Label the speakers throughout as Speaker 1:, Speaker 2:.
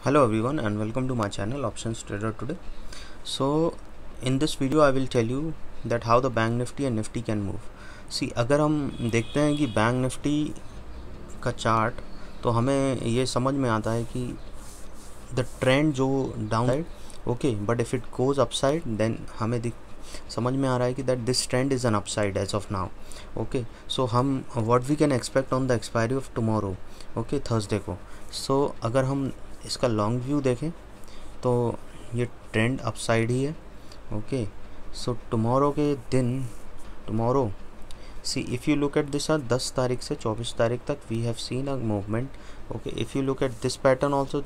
Speaker 1: Hello everyone and welcome to my channel Options Trader today. So in this video I will tell you that how the Bank Nifty and Nifty can move. See, अगर हम देखते हैं कि Bank Nifty का chart तो हमें ये समझ में आता है कि द ट्रेंड जो down side okay, but if it goes upside then हमें समझ में आ रहा है कि that this trend is an upside as of now. Okay, so हम what we can expect on the expiry of tomorrow, okay, Thursday को. So अगर हम इसका लॉन्ग व्यू देखें तो ये ट्रेंड अपसाइड ही है. ओके, सो टुमारो के दिन tomorrow see if you look at this 10 तारीख से 24 तारीख तक we have seen a movement. Okay, if you look at this pattern also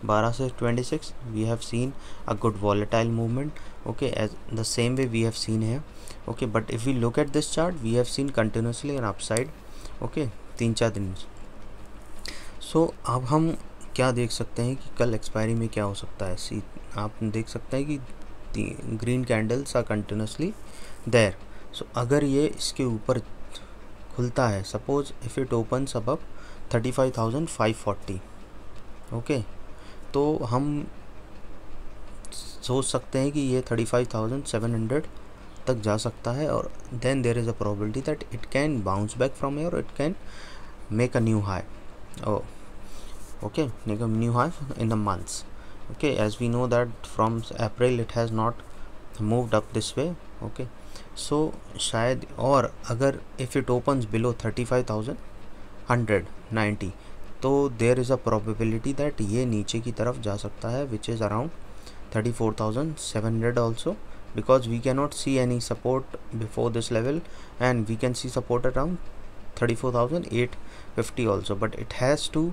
Speaker 1: 12 से 26 we have seen a good volatile movement. Okay, as the same way we have seen है. Okay, but if we look at this chart we have seen continuously an upside. Okay, 3-4 दिन. सो अब हम क्या देख सकते हैं कि कल एक्सपायरी में क्या हो सकता है. सी आप देख सकते हैं कि green candles are continuously there. So अगर ये इसके ऊपर खुलता है, suppose if it opens above 35,540, okay, तो हम सोच सकते हैं कि ये 35,700 तक जा सकता है और then there is a probability that it can bounce back from here, it can make a new high. Okay, make a new high in the months. Okay, as we know that from April it has not moved up this way. Okay, so शायद और अगर if it opens below 35,190 तो there is a probability that ये नीचे की तरफ जा सकता है which is around 34,700 also, because we cannot see any support before this level and we can see support around 34,850 also, but it has to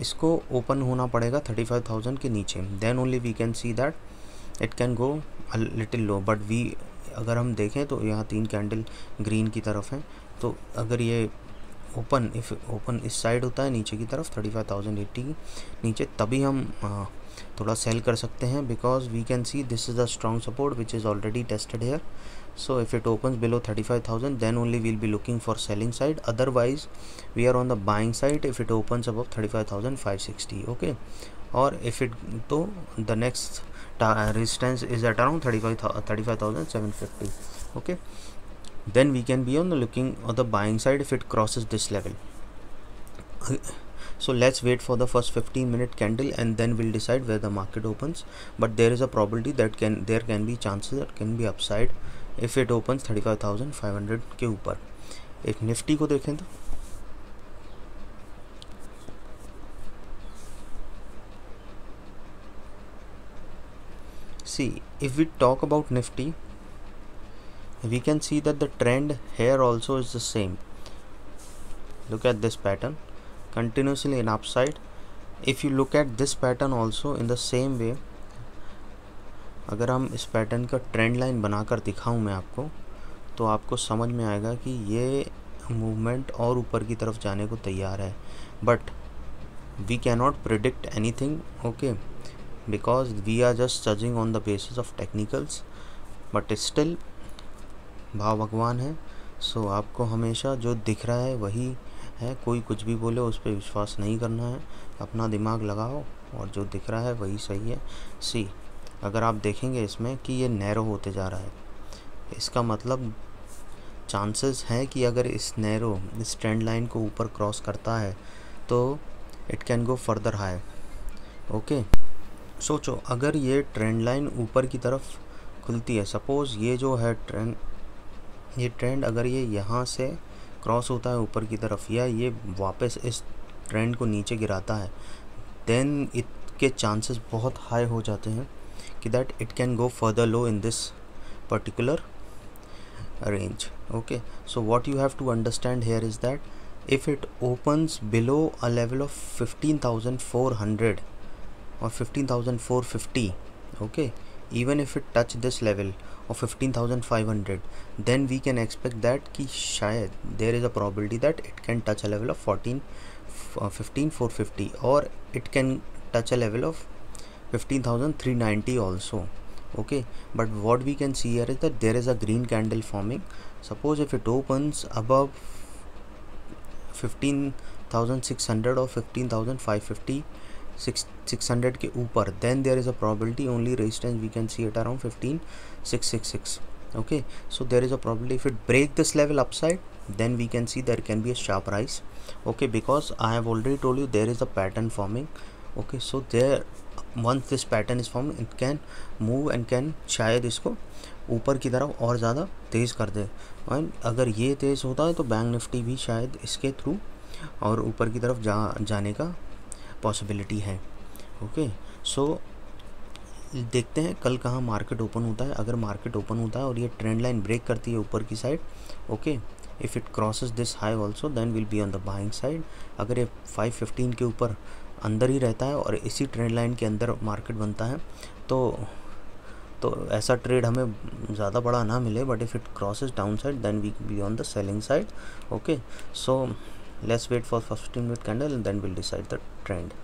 Speaker 1: इसको open होना पड़ेगा 35,000 के नीचे, then only we can see that it can go a little low. But we अगर हम देखें तो यहाँ 3 कैंडल ग्रीन की तरफ हैं, तो अगर ये ओपन इस साइड होता है नीचे की तरफ 35,080 की नीचे, तभी हम थोड़ा सेल कर सकते हैं, because we can see this is a strong support which is already tested here. So if it opens below 35,000 then only we'll be looking for selling side, otherwise we are on the buying side if it opens above 35,560. okay, or if it तो the next resistance is at around 35,750. okay, then we can be on the looking on the buying side if it crosses this level. So let's wait for the first 15-minute candle and then we'll decide where the market opens, but there is a probability that there can be chances that can be upside if it opens 35,500 के ऊपर. एक Nifty को देखें तो see if we talk about Nifty we can see that the trend here also is the same. Look at this pattern, continuously in upside. If you look at this pattern also in the same way, अगर हम इस pattern का trend line बनाकर दिखाऊं मैं आपको, तो आपको समझ में आएगा कि ये मूवमेंट और ऊपर की तरफ जाने को तैयार है. But we can not predict anything, okay, because we are just judging on the basis of technicals. But still भाव भगवान है, सो आपको हमेशा जो दिख रहा है वही है. कोई कुछ भी बोले उस पर विश्वास नहीं करना है, अपना दिमाग लगाओ और जो दिख रहा है वही सही है. सी अगर आप देखेंगे इसमें कि ये नैरो होते जा रहा है, इसका मतलब चांसेस हैं कि अगर इस ट्रेंड लाइन को ऊपर क्रॉस करता है तो it can go further high. Okay, सोचो अगर ये ट्रेंड लाइन ऊपर की तरफ खुलती है, सपोज़ ये जो है ट्रेंड अगर ये यहाँ से क्रॉस होता है ऊपर की तरफ या ये वापस इस ट्रेंड को नीचे गिराता है, देन इसके चांसेस बहुत हाई हो जाते हैं कि that it can go further low in this particular range. Okay, so what you have to understand here is that if it opens below a level of 15,400 or 15,450, okay, even if it touch this level of 15,500, then we can expect that कि शायद there is a probability that it can touch a level of 15,450 or it can touch a level of 15,390 also. Okay, but what we can see here is that there is a green candle forming. Suppose if it opens above 15,600 or 15,550 600 के ऊपर, then there is a probability only resistance we can see at around 15666. Okay, so there is a probability if it break this level upside, then we can see there can be a sharp rise. Okay, because I have already told you there is a pattern forming. Okay, so there once this pattern is formed, it can move and can शायद इसको ऊपर की तरफ और ज़्यादा तेज़ कर दे, और अगर ये तेज़ होता है तो बैंक निफ्टी भी शायद इसके थ्रू और ऊपर की तरफ जाने का पॉसिबिलिटी है. ओके, सो देखते हैं कल कहाँ मार्केट ओपन होता है. अगर मार्केट ओपन होता है और ये ट्रेंड लाइन ब्रेक करती है ऊपर की side, okay, if it crosses this high also then will be on the buying side. अगर ये 515 के ऊपर अंदर ही रहता है और इसी ट्रेंड लाइन के अंदर मार्केट बनता है तो ऐसा ट्रेड हमें ज़्यादा बड़ा ना मिले, but if it crosses down side then we be on the selling side. Okay, so let's wait for 15-minute candle and then we'll decide the trend.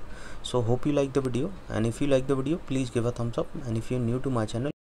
Speaker 1: So hope you like the video, and if you like the video please give a thumbs up, and if you're new to my channel